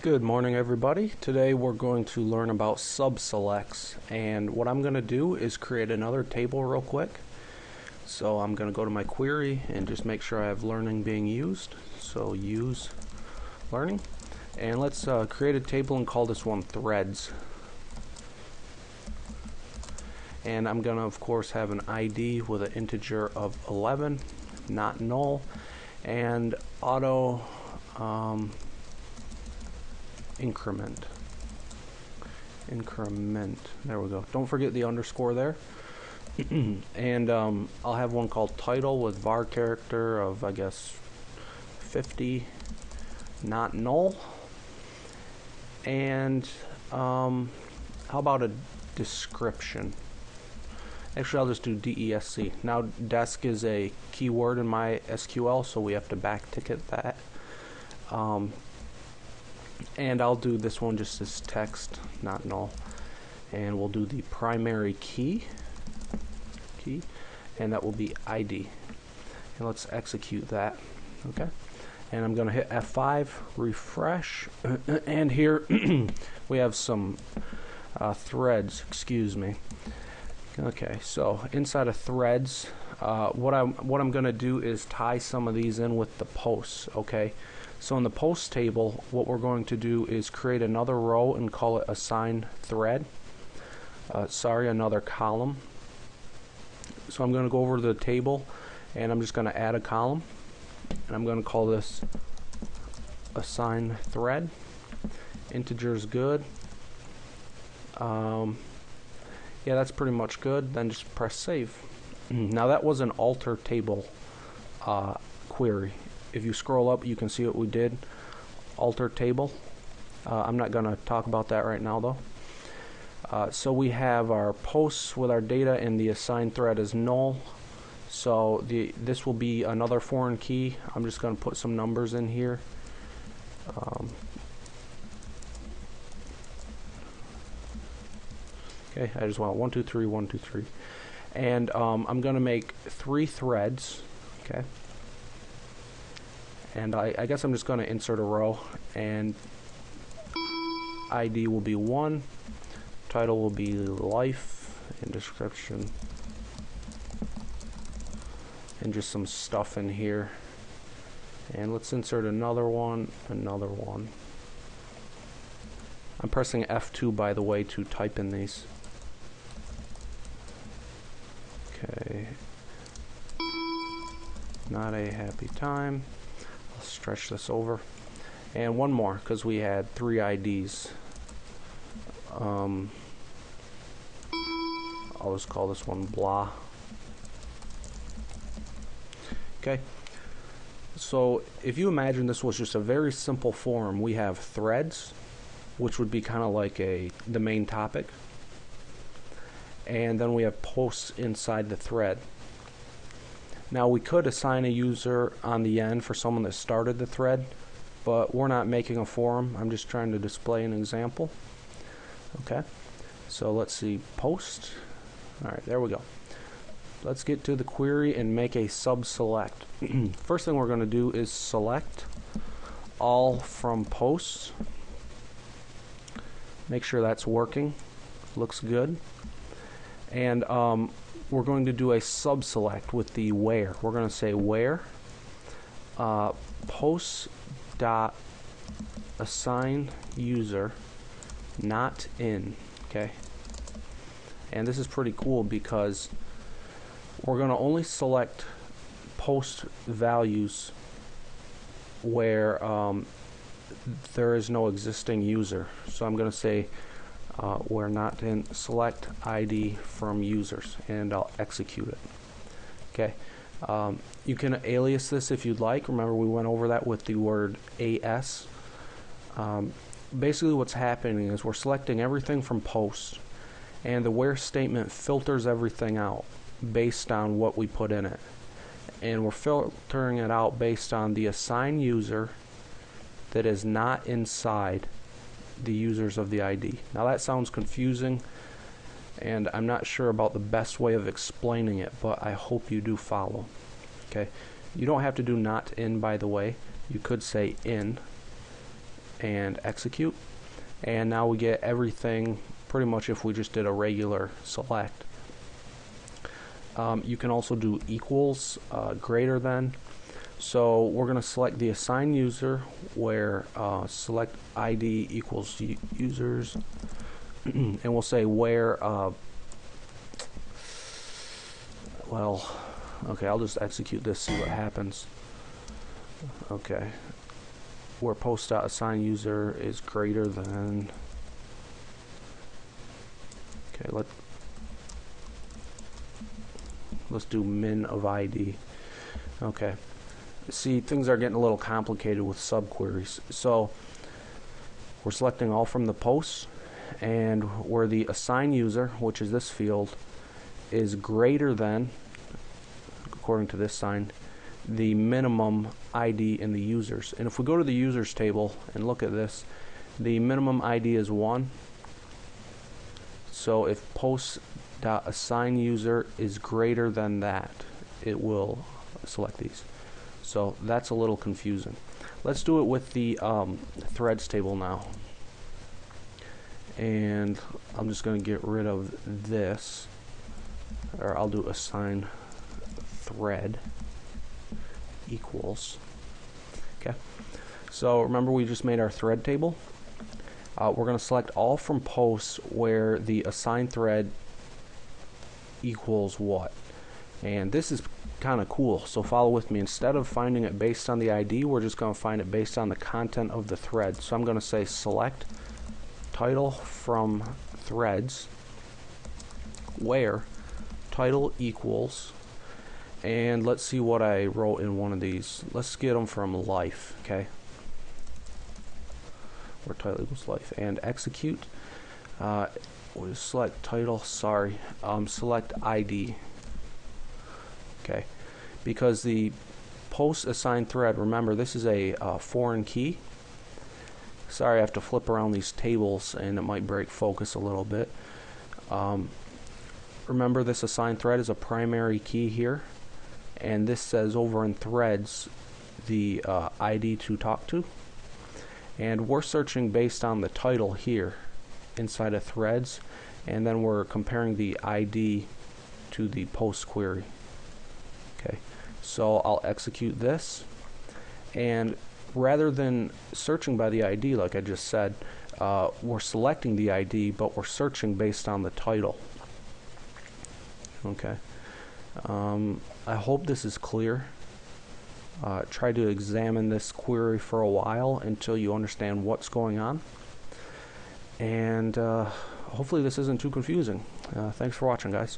Good morning, everybody. Today we're going to learn about subselects, and what I'm going to do is create another table real quick. So I'm going to go to my query and just make sure I have learning being used. So use learning, and let's create a table and call this one threads. And I'm going to of course have an ID with an integer of 11, not null, and auto increment. There we go. Don't forget the underscore there. And I'll have one called title with var character of, I guess, 50, not null. And how about a description? Actually, I'll just do DESC. Now, desk is a keyword in MySQL, so we have to backticket that. And I'll do this one just as text, not null. And we'll do the primary key, and that will be ID. And let's execute that. Okay. And I'm going to hit F5, refresh, and here we have some threads. Excuse me. Okay, so inside of threads, what I'm going to do is tie some of these in with the posts. Okay. So in the post table, what we're going to do is create another row and call it assign thread. Another column. So I'm going to go over to the table and I'm just going to add a column. And I'm going to call this assign thread. Integer is good. Yeah, that's pretty much good. Then just press save. Now that was an alter table query. If you scroll up, you can see what we did. Alter table. I'm not going to talk about that right now, though. So we have our posts with our data, and the assigned thread is null. So this will be another foreign key. I'm just going to put some numbers in here. Okay, I just want 1, 2, 3, 1, 2, 3. And I'm going to make 3 threads. Okay. And I guess I'm just going to insert a row, and ID will be 1, title will be life, and description, and just some stuff in here. And let's insert another one. I'm pressing F2, by the way, to type in these. Okay. Not a happy time. Stretch this over, and one more because we had 3 IDs. I'll just call this one blah. Okay, so if you imagine this was just a very simple form, we have threads, which would be kind of like the main topic, and then we have posts inside the thread. Now we could assign a user on the end for someone that started the thread, but we're not making a forum. I'm just trying to display an example. Okay, so let's see, post. Alright, there we go. Let's get to the query and make a sub-select. First thing we're going to do is select all from posts. Make sure that's working. Looks good. And we're going to do a sub-select with the where. We're going to say where posts dot assign user not in. Okay, and this is pretty cool because we're going to only select post values where there is no existing user. So I'm going to say where not in select ID from users, and I'll execute it. Okay, you can alias this if you'd like. Remember, we went over that with the word AS. Basically what's happening is we're selecting everything from posts, and the where statement filters everything out based on what we put in it, and we're filtering it out based on the assigned user that is not inside the users of the ID. Now that sounds confusing, and I'm not sure about the best way of explaining it, but I hope you do follow. Okay, You don't have to do not in, by the way. You could say in and execute. And now we get everything pretty much if we just did a regular select. You can also do equals, greater than. So we're going to select the assign user where select ID equals users. And we'll say where, well, okay, I'll just execute this, see what happens. Okay. Where post.assign user is greater than. Okay, let's do min of ID. Okay. See, things are getting a little complicated with subqueries. So we're selecting all from the posts, and where the assign user, which is this field, is greater than, according to this sign, the minimum ID in the users. And if we go to the users table and look at this, the minimum ID is 1. So if post.assign user is greater than that, it will select these. So that's a little confusing. Let's do it with the threads table now. And I'm just going to get rid of this, or I'll do assign thread equals. Okay, so remember we just made our thread table. We're going to select all from posts where the assigned thread equals what. And this is kind of cool, so follow with me. Instead of finding it based on the ID, we're just going to find it based on the content of the thread. So I'm going to say select title from threads where title equals, and let's see what I wrote in one of these. Let's get them from life, okay? Where title equals life, and execute. We'll just select title, select ID. Okay, because the post assigned thread, remember this is a foreign key. Sorry, I have to flip around these tables and it might break focus a little bit. Remember this assigned thread is a primary key here, and this says over in threads the ID to talk to, and we're searching based on the title here inside of threads, and then we're comparing the ID to the post query. Okay, so I'll execute this, and rather than searching by the ID like I just said, we're selecting the ID, but we're searching based on the title. Okay, I hope this is clear. Try to examine this query for a while until you understand what's going on, and hopefully this isn't too confusing. Thanks for watching, guys.